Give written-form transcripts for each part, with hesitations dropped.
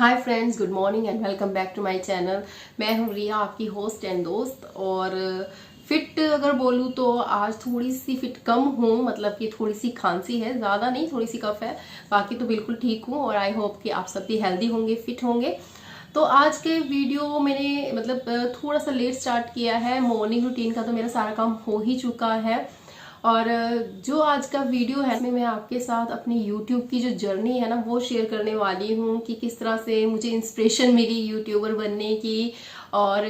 Hi friends, good morning and welcome back to my channel. मैं हूँ रिया, आपकी host and दोस्त। और फिट अगर बोलूँ तो आज थोड़ी सी फिट कम हूँ, मतलब कि थोड़ी सी खांसी है, ज़्यादा नहीं, थोड़ी सी कफ है। बाकी तो बिल्कुल ठीक हूँ और आई होप कि आप सब भी हेल्दी होंगे, फिट होंगे। तो आज के वीडियो मैंने मतलब थोड़ा सा लेट स्टार्ट किया है। मॉर्निंग रूटीन का तो मेरा सारा काम हो ही चुका है। और जो आज का वीडियो है इसमें मैं आपके साथ अपनी यूट्यूब की जो जर्नी है ना वो शेयर करने वाली हूँ कि किस तरह से मुझे इंस्पिरेशन मिली यूट्यूबर बनने की और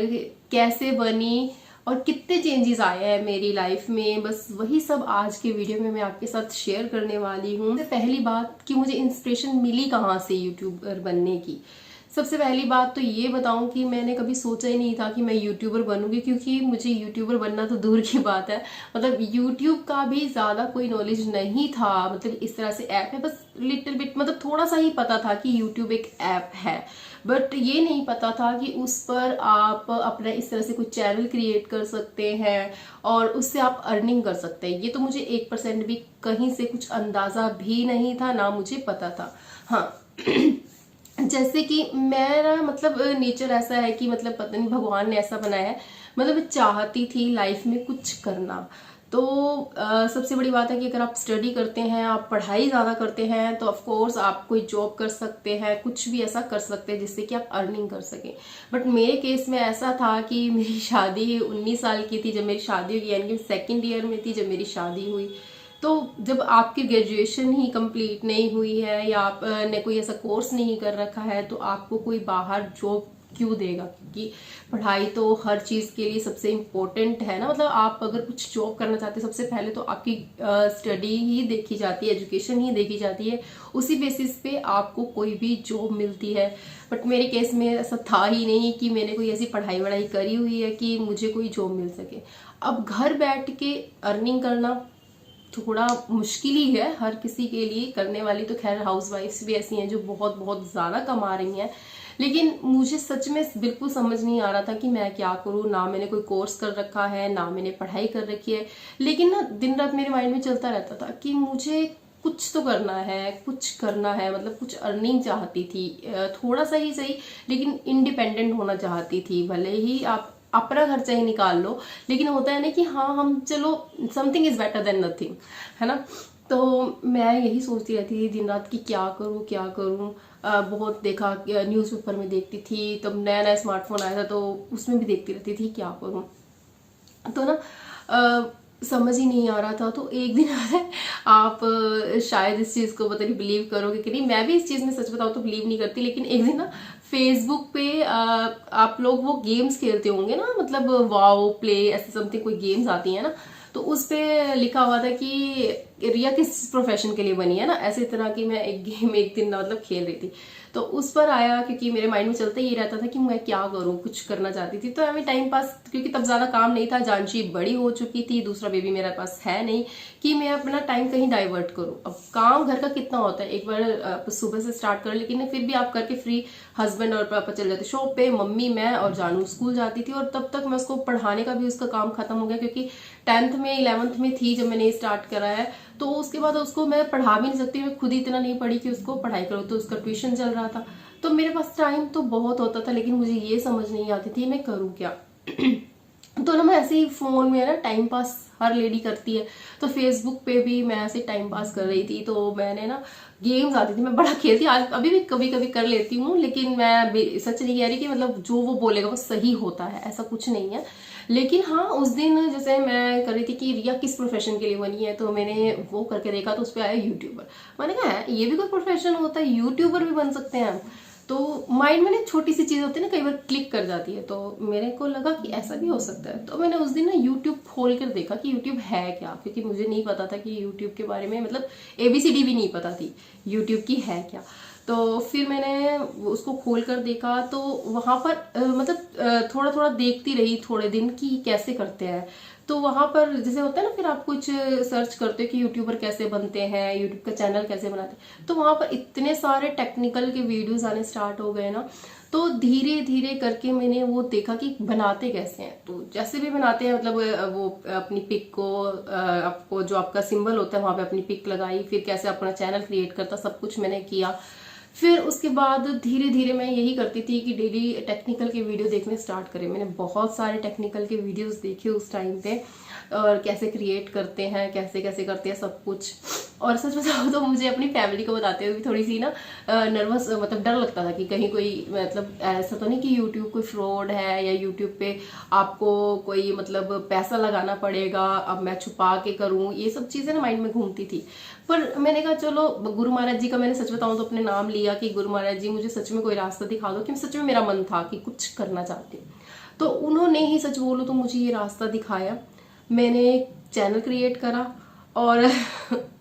कैसे बनी और कितने चेंजेस आए हैं मेरी लाइफ में। बस वही सब आज के वीडियो में मैं आपके साथ शेयर करने वाली हूँ। पहली बात कि मुझे इंस्पिरेशन मिली कहाँ से यूट्यूबर बनने की। सबसे पहली बात तो ये बताऊं कि मैंने कभी सोचा ही नहीं था कि मैं यूट्यूबर बनूंगी, क्योंकि मुझे यूट्यूबर बनना तो दूर की बात है, मतलब यूट्यूब का भी ज्यादा कोई नॉलेज नहीं था। मतलब इस तरह से ऐप है, बस लिटिल बिट, मतलब थोड़ा सा ही पता था कि यूट्यूब एक ऐप है, बट ये नहीं पता था कि उस पर आप अपना इस तरह से कोई चैनल क्रिएट कर सकते हैं और उससे आप अर्निंग कर सकते हैं। ये तो मुझे 1% भी कहीं से कुछ अंदाजा भी नहीं था, ना मुझे पता था। हाँ जैसे कि मेरा मतलब नेचर ऐसा है कि मतलब पता नहीं भगवान ने ऐसा बनाया है, मतलब मैं चाहती थी लाइफ में कुछ करना। तो सबसे बड़ी बात है कि अगर आप स्टडी करते हैं, आप पढ़ाई ज़्यादा करते हैं, तो ऑफ कोर्स आप कोई जॉब कर सकते हैं, कुछ भी ऐसा कर सकते हैं जिससे कि आप अर्निंग कर सकें। बट मेरे केस में ऐसा था कि मेरी शादी 19 साल की थी जब मेरी शादी हुई, यानी कि सेकेंड ईयर में थी जब मेरी शादी हुई। तो जब आपकी ग्रेजुएशन ही कंप्लीट नहीं हुई है या आप ने कोई ऐसा कोर्स नहीं कर रखा है तो आपको कोई बाहर जॉब क्यों देगा, क्योंकि पढ़ाई तो हर चीज के लिए सबसे इम्पोर्टेंट है ना। मतलब आप अगर कुछ जॉब करना चाहते हैं सबसे पहले तो आपकी स्टडी ही देखी जाती है, एजुकेशन ही देखी जाती है, उसी बेसिस पे आपको कोई भी जॉब मिलती है। बट मेरे केस में ऐसा था ही नहीं कि मैंने कोई ऐसी पढ़ाई वढ़ाई करी हुई है कि मुझे कोई जॉब मिल सके। अब घर बैठ के अर्निंग करना थोड़ा मुश्किल ही है हर किसी के लिए करने वाली। तो खैर हाउसवाइफ्स भी ऐसी हैं जो बहुत बहुत ज़्यादा कमा रही हैं, लेकिन मुझे सच में बिल्कुल समझ नहीं आ रहा था कि मैं क्या करूँ। ना मैंने कोई कोर्स कर रखा है, ना मैंने पढ़ाई कर रखी है, लेकिन ना दिन रात मेरे माइंड में चलता रहता था कि मुझे कुछ तो करना है, कुछ करना है। मतलब कुछ अर्निंग चाहती थी, थोड़ा सा ही सही, लेकिन इंडिपेंडेंट होना चाहती थी। भले ही आप अपना खर्चा ही निकाल लो, लेकिन होता है ना कि हाँ हम चलो something is better than nothing, है ना। तो मैं यही सोचती रहती थी दिन रात कि क्या करूँ क्या करूँ। बहुत देखा, न्यूज़पेपर में देखती थी, तब नया नया स्मार्टफोन आया था तो उसमें भी देखती रहती थी क्या करूँ। तो ना समझ ही नहीं आ रहा था। तो एक दिन आप शायद इस चीज को पता नहीं बिलीव करोगे कि नहीं, मैं भी इस चीज में सच बताऊं तो बिलीव नहीं करती, लेकिन एक दिन ना फेसबुक पे आप लोग वो गेम्स खेलते होंगे ना, मतलब वाओ प्ले ऐसे समथिंग कोई गेम्स आती है ना, तो उस पे लिखा हुआ था कि रिया किस प्रोफेशन के लिए बनी है ना, ऐसे तरह की मैं एक गेम एक दिन मतलब खेल रही थी। तो उस पर आया, क्योंकि मेरे माइंड में चलता ही रहता था कि मैं क्या करूं, कुछ करना चाहती थी। तो हमें टाइम पास, क्योंकि तब ज्यादा काम नहीं था, जानशी बड़ी हो चुकी थी, दूसरा बेबी मेरे पास है नहीं कि मैं अपना टाइम कहीं डाइवर्ट करूं। अब काम घर का कितना होता है, एक बार सुबह से स्टार्ट कर, लेकिन फिर भी आप करके फ्री, हस्बैंड और पापा चल जाते शॉप पे, मम्मी मैं और जानू स्कूल जाती थी। और तब तक मैं उसको पढ़ाने का भी उसका काम खत्म हो गया, क्योंकि 10th में 11th में थी जब मैंने स्टार्ट करा है। तो उसके बाद उसको मैं पढ़ा भी नहीं सकती, मैं खुद ही इतना नहीं पढ़ी कि उसको पढ़ाई करूँ, तो उसका ट्यूशन चल रहा था। तो मेरे पास टाइम तो बहुत होता था, लेकिन मुझे ये समझ नहीं आती थी मैं करूँ क्या। तो ना मैं ऐसे ही फोन में ना टाइम पास हर लेडी करती है, तो फेसबुक पे भी मैं ऐसे टाइम पास कर रही थी। तो मैंने ना गेम्स आती थी, मैं बड़ा खेलती, आज अभी भी कभी कभी कर लेती हूँ, लेकिन मैं सच नहीं कह रही कि मतलब जो वो बोलेगा वो सही होता है, ऐसा कुछ नहीं है। लेकिन हाँ उस दिन जैसे मैं कर रही थी कि रिया किस प्रोफेशन के लिए बनी है, तो मैंने वो करके देखा तो उस पर आया यूट्यूबर। मैंने कहा है ये भी कोई प्रोफेशन होता है, यूट्यूबर भी बन सकते हैं हम। तो माइंड में ना छोटी सी चीज होती है ना, कई बार क्लिक कर जाती है, तो मेरे को लगा कि ऐसा भी हो सकता है। तो मैंने उस दिन ना यूट्यूब खोल कर देखा कि यूट्यूब है क्या, क्योंकि मुझे नहीं पता था कि यूट्यूब के बारे में, मतलब ABCD भी नहीं पता थी यूट्यूब की है क्या। तो फिर मैंने उसको खोल कर देखा, तो वहां पर मतलब थोड़ा थोड़ा देखती रही थोड़े दिन कि कैसे करते हैं। तो वहां पर जैसे होता है ना, फिर आप कुछ सर्च करते हो कि यूट्यूबर कैसे बनते हैं, यूट्यूब का चैनल कैसे बनाते हैं, तो वहां पर इतने सारे टेक्निकल के वीडियोस आने स्टार्ट हो गए ना। तो धीरे धीरे करके मैंने वो देखा कि बनाते कैसे हैं। तो जैसे भी बनाते हैं, मतलब वो अपनी पिक को आपको जो आपका सिंबल होता है वहां पे अपनी पिक लगाई, फिर कैसे अपना चैनल क्रिएट करता, सब कुछ मैंने किया। फिर उसके बाद धीरे धीरे मैं यही करती थी कि डेली टेक्निकल के वीडियो देखने स्टार्ट करें। मैंने बहुत सारे टेक्निकल के वीडियोस देखे उस टाइम पे, और कैसे क्रिएट करते हैं, कैसे कैसे करते हैं सब कुछ। और सच बताओ तो मुझे अपनी फैमिली को बताते हुए भी थोड़ी सी ना नर्वस, मतलब डर लगता था कि कहीं कोई, मतलब ऐसा तो नहीं कि यूट्यूब कोई फ्रॉड है या यूट्यूब पे आपको कोई मतलब पैसा लगाना पड़ेगा, अब मैं छुपा के करूं, ये सब चीजें ना माइंड में घूमती थी। पर मैंने कहा चलो गुरु महाराज जी का मैंने सच बताऊं तो अपने नाम लिया कि गुरु महाराज जी मुझे सच में कोई रास्ता दिखा दो, कि सच में मेरा मन था कि कुछ करना चाहती हूँ। तो उन्होंने ही सच बोलो तो मुझे ये रास्ता दिखाया। मैंने चैनल क्रिएट करा और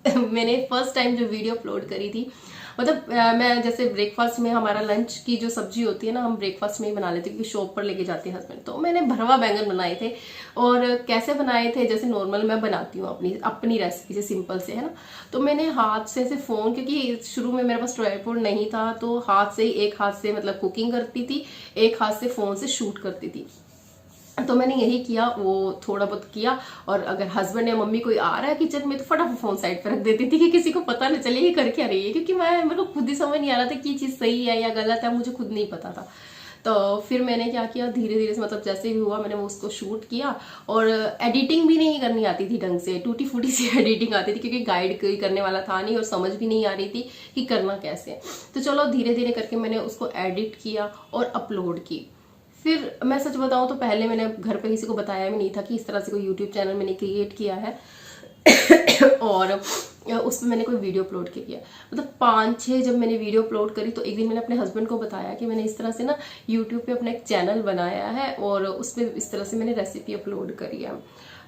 मैंने फर्स्ट टाइम जो वीडियो अपलोड करी थी, मतलब मैं जैसे ब्रेकफास्ट में हमारा लंच की जो सब्जी होती है ना, हम ब्रेकफास्ट में ही बना लेते हैं क्योंकि शॉप पर लेके जाते हैं हस्बैंड। तो मैंने भरवा बैंगन बनाए थे, और कैसे बनाए थे, जैसे नॉर्मल मैं बनाती हूँ अपनी अपनी रेसिपी से, सिंपल से, है ना। तो मैंने हाथ से ऐसे फोन, क्योंकि शुरू में मेरे पास ट्राइपॉड नहीं था, तो हाथ से ही, एक हाथ से मतलब कुकिंग करती थी, एक हाथ से फोन से शूट करती थी। तो मैंने यही किया, वो थोड़ा बहुत किया, और अगर हस्बैंड या मम्मी कोई आ रहा है किचन में तो फटाफट फोन साइड पर रख देती थी कि किसी को पता न चले ये कर क्या रही है, क्योंकि मेरे को खुद ही समझ नहीं आ रहा था कि चीज सही है या गलत है, मुझे खुद नहीं पता था। तो फिर मैंने क्या किया, धीरे धीरे से, मतलब जैसे भी हुआ मैंने वो उसको शूट किया। और एडिटिंग भी नहीं करनी आती थी ढंग से, टूटी फूटी सी एडिटिंग आती थी, क्योंकि गाइड कोई करने वाला था नहीं और समझ भी नहीं आ रही थी कि करना कैसे। तो चलो धीरे धीरे करके मैंने उसको एडिट किया और अपलोड की। फिर मैं सच बताऊं तो पहले मैंने घर पे किसी को बताया भी नहीं था कि इस तरह से कोई यूट्यूब चैनल मैंने क्रिएट किया है और उसमें मैंने कोई वीडियो अपलोड किया। मतलब 5-6 जब मैंने वीडियो अपलोड करी तो एक दिन मैंने अपने हस्बैंड को बताया कि मैंने इस तरह से ना यूट्यूब पे अपना एक चैनल बनाया है और उसमें इस तरह से मैंने रेसिपी अपलोड करी है।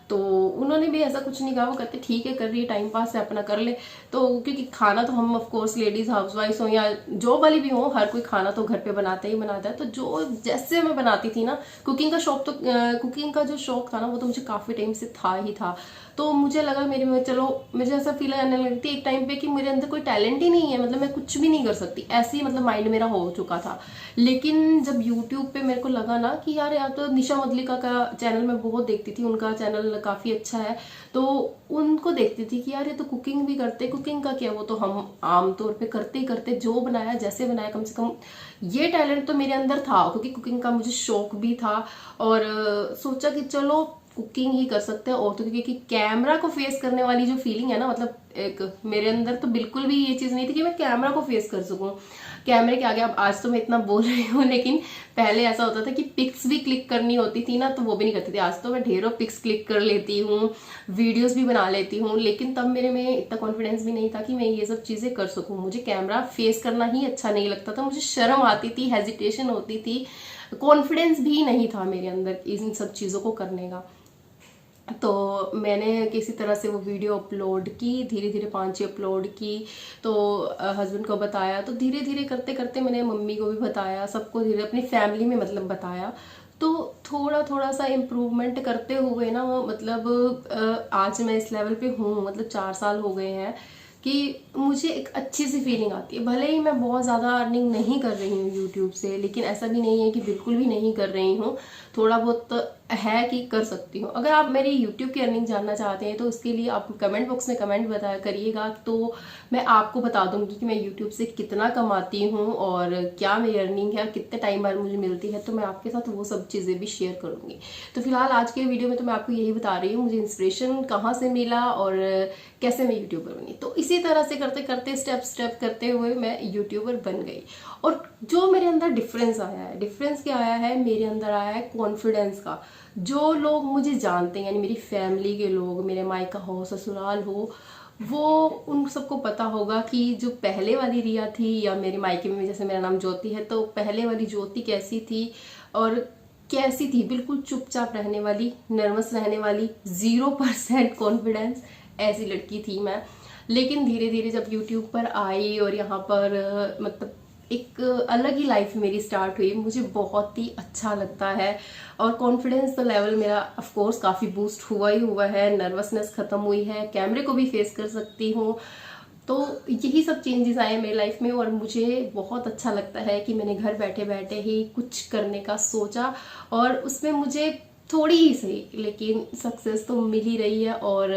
तो उन्होंने भी ऐसा कुछ नहीं कहा, वो कहते ठीक है, कर रही है, टाइम पास है, अपना कर ले। तो क्योंकि खाना तो हम ऑफ कोर्स लेडीज हाउसवाइफ हो या जॉब वाली भी हो, हर कोई खाना तो घर पे बनाता ही बनाता है। तो जो जैसे मैं बनाती थी ना, कुकिंग का शौक, तो कुकिंग का जो शौक था ना वो तो मुझे काफी टाइम से था ही था। तो मुझे लगा मेरे में, चलो मुझे ऐसा फील आने लगती एक टाइम पे कि मेरे अंदर कोई टैलेंट ही नहीं है, मतलब मैं कुछ भी नहीं कर सकती, ऐसी मतलब माइंड मेरा हो चुका था। लेकिन जब यूट्यूब पे मेरे को लगा ना कि यार तो निशा मधलिका का चैनल मैं बहुत देखती थी, उनका चैनल काफी अच्छा है, तो उनको देखती थी कि यार ये तो कुकिंग भी करते, कुकिंग का क्या, वो तो हम आमतौर पे करते ही करते, जो बनाया जैसे बनाया, कम से कम ये टैलेंट तो मेरे अंदर था, क्योंकि कुकिंग का मुझे शौक भी था। और सोचा कि चलो कुकिंग ही कर सकते हैं। और तो क्योंकि कैमरा को फेस करने वाली जो फीलिंग है ना, मतलब एक मेरे अंदर तो बिल्कुल भी ये चीज नहीं थी कि मैं कैमरा को फेस कर सकूं कैमरे के आगे। अब आज तो मैं इतना बोल रही हूँ, लेकिन पहले ऐसा होता था कि पिक्स भी क्लिक करनी होती थी ना, तो वो भी नहीं करती थी। आज तो मैं ढेरों पिक्स क्लिक कर लेती हूँ, वीडियोस भी बना लेती हूँ, लेकिन तब मेरे में इतना कॉन्फिडेंस भी नहीं था कि मैं ये सब चीजें कर सकूं। मुझे कैमरा फेस करना ही अच्छा नहीं लगता था, मुझे शर्म आती थी, हेजिटेशन होती थी, कॉन्फिडेंस भी नहीं था मेरे अंदर इन सब चीजों को करने का। तो मैंने किसी तरह से वो वीडियो अपलोड की, धीरे धीरे 5-6 अपलोड की, तो हस्बैंड को बताया, तो धीरे धीरे करते करते मैंने मम्मी को भी बताया, सबको धीरे अपनी फैमिली में मतलब बताया। तो थोड़ा थोड़ा सा इम्प्रूवमेंट करते हुए ना, मतलब आज मैं इस लेवल पे हूँ, मतलब 4 साल हो गए हैं कि मुझे एक अच्छी सी फीलिंग आती है। भले ही मैं बहुत ज़्यादा अर्निंग नहीं कर रही हूँ यूट्यूब से, लेकिन ऐसा भी नहीं है कि बिल्कुल भी नहीं कर रही हूँ, थोड़ा बहुत है कि कर सकती हूँ। अगर आप मेरी यूट्यूब की अर्निंग जानना चाहते हैं तो उसके लिए आप कमेंट बॉक्स में कमेंट बता करिएगा, तो मैं आपको बता दूंगी कि मैं यूट्यूब से कितना कमाती हूँ और क्या मेरी अर्निंग है, कितने टाइम बाद मुझे मिलती है, तो मैं आपके साथ वो सब चीज़ें भी शेयर करूंगी। तो फिलहाल आज के वीडियो में तो मैं आपको यही बता रही हूँ मुझे इंस्पिरेशन कहाँ से मिला और कैसे मैं यूट्यूबर बनी। तो इसी तरह से करते करते स्टेप करते हुए मैं यूट्यूबर बन गई। और जो मेरे अंदर डिफरेंस आया है, डिफरेंस क्या आया है, मेरे अंदर आया है कॉन्फिडेंस का। जो लोग मुझे जानते हैं, यानी मेरी फैमिली के लोग, मेरे मायका हो, ससुराल हो, वो उन सबको पता होगा कि जो पहले वाली रिया थी, या मेरे मायके में जैसे मेरा नाम ज्योति है, तो पहले वाली ज्योति कैसी थी और कैसी थी, बिल्कुल चुपचाप रहने वाली, नर्वस रहने वाली, 0% कॉन्फिडेंस, ऐसी लड़की थी मैं। लेकिन धीरे धीरे जब यूट्यूब पर आई और यहाँ पर मतलब एक अलग ही लाइफ मेरी स्टार्ट हुई, मुझे बहुत ही अच्छा लगता है। और कॉन्फिडेंस तो लेवल मेरा ऑफ कोर्स काफ़ी बूस्ट हुआ ही हुआ है, नर्वसनेस खत्म हुई है, कैमरे को भी फेस कर सकती हूँ। तो यही सब चेंजेस आए मेरी लाइफ में और मुझे बहुत अच्छा लगता है कि मैंने घर बैठे बैठे ही कुछ करने का सोचा और उसमें मुझे थोड़ी ही सही, लेकिन सक्सेस तो मिल ही रही है। और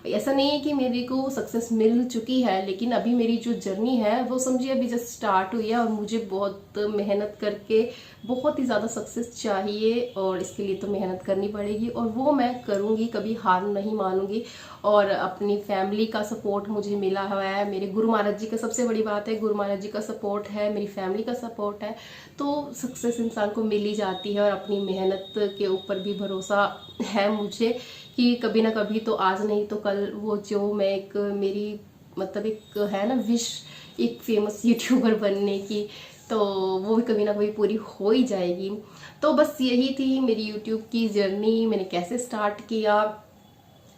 ऐसा नहीं है कि मेरे को सक्सेस मिल चुकी है, लेकिन अभी मेरी जो जर्नी है वो समझिए अभी जस्ट स्टार्ट हुई है, और मुझे बहुत मेहनत करके बहुत ही ज़्यादा सक्सेस चाहिए, और इसके लिए तो मेहनत करनी पड़ेगी, और वो मैं करूँगी, कभी हार नहीं मानूंगी। और अपनी फैमिली का सपोर्ट मुझे मिला हुआ है, मेरे गुरु महाराज जी का, सबसे बड़ी बात है गुरु महाराज जी का सपोर्ट है, मेरी फैमिली का सपोर्ट है, तो सक्सेस इंसान को मिल ही जाती है। और अपनी मेहनत के ऊपर भी भरोसा है मुझे कि कभी ना कभी तो, आज नहीं तो कल, वो जो मैं एक मेरी मतलब एक है ना विश, एक फेमस यूट्यूबर बनने की, तो वो भी कभी ना कभी पूरी हो ही जाएगी। तो बस यही थी मेरी यूट्यूब की जर्नी, मैंने कैसे स्टार्ट किया,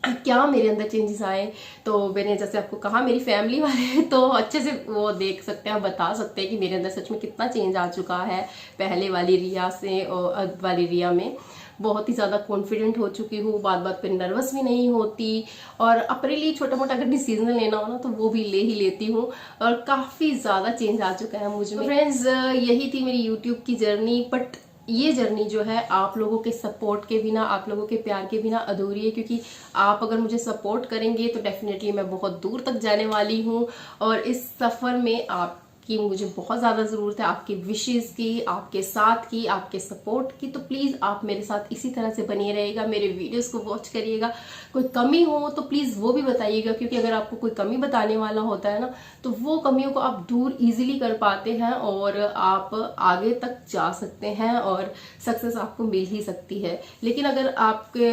क्या मेरे अंदर चेंजेस आए। तो मैंने जैसे आपको कहा मेरी फैमिली वाले तो अच्छे से वो देख सकते हैं, बता सकते हैं कि मेरे अंदर सच में कितना चेंज आ चुका है पहले वाली रिया से, और अब वाली रिया में बहुत ही ज़्यादा कॉन्फिडेंट हो चुकी हूँ, बात बात पे नर्वस भी नहीं होती, और अपने लिए छोटा मोटा अगर डिसीजन लेना हो ना तो वो भी ले ही लेती हूँ, और काफ़ी ज़्यादा चेंज आ चुका है मुझ में। फ्रेंड्स, यही थी मेरी यूट्यूब की जर्नी, बट ये जर्नी जो है आप लोगों के सपोर्ट के बिना, आप लोगों के प्यार के बिना अधूरी है, क्योंकि आप अगर मुझे सपोर्ट करेंगे तो डेफिनेटली मैं बहुत दूर तक जाने वाली हूँ, और इस सफ़र में आपकी मुझे बहुत ज़्यादा ज़रूरत है, आपकी विशेस की, आपके साथ की, आपके सपोर्ट की। तो प्लीज़ आप मेरे साथ इसी तरह से बनिए रहिएगा, मेरे वीडियोस को वॉच करिएगा। कोई कमी हो तो प्लीज़ वो भी बताइएगा, क्योंकि अगर आपको कोई कमी बताने वाला होता है ना, तो वो कमियों को आप दूर इजीली कर पाते हैं, और आप आगे तक जा सकते हैं, और सक्सेस आपको मिल ही सकती है। लेकिन अगर आपके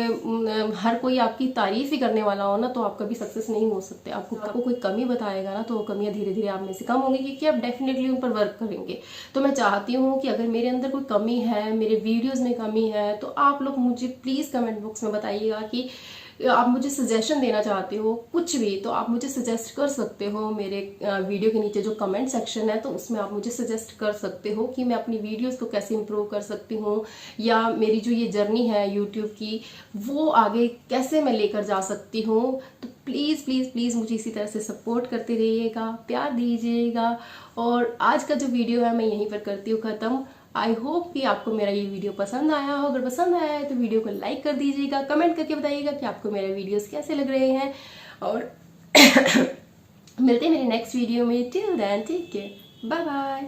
हर कोई आपकी तारीफ ही करने वाला हो ना, तो आप कभी सक्सेस नहीं हो सकते। आपको कोई कमी बताएगा ना, तो वो कमियां धीरे धीरे आप में से कम होंगी, क्योंकि आप डेफिनेटली उन पर वर्क करेंगे। तो मैं चाहती हूँ कि अगर मेरे अंदर कोई कमी है, मेरे वीडियोज में कमी है, तो आप लोग मुझे प्लीज़ कमेंट बॉक्स में बताइएगा कि आप मुझे सजेशन देना चाहते हो कुछ भी, तो आप मुझे सजेस्ट कर सकते हो। मेरे वीडियो के नीचे जो कमेंट सेक्शन है, तो उसमें आप मुझे सजेस्ट कर सकते हो कि मैं अपनी वीडियोस को कैसे इंप्रूव कर सकती हूँ, या मेरी जो ये जर्नी है यूट्यूब की, वो आगे कैसे मैं लेकर जा सकती हूँ। तो प्लीज़ प्लीज़ प्लीज़ मुझे इसी तरह से सपोर्ट करते रहिएगा, प्यार दीजिएगा। और आज का जो वीडियो है मैं यहीं पर करती हूँ ख़त्म। आई होप कि आपको मेरा ये वीडियो पसंद आया हो। अगर पसंद आया है तो वीडियो को लाइक कर दीजिएगा, कमेंट करके बताइएगा कि आपको मेरे वीडियोस कैसे लग रहे हैं, और मिलते हैं मेरे नेक्स्ट वीडियो में। Till then take care, bye bye.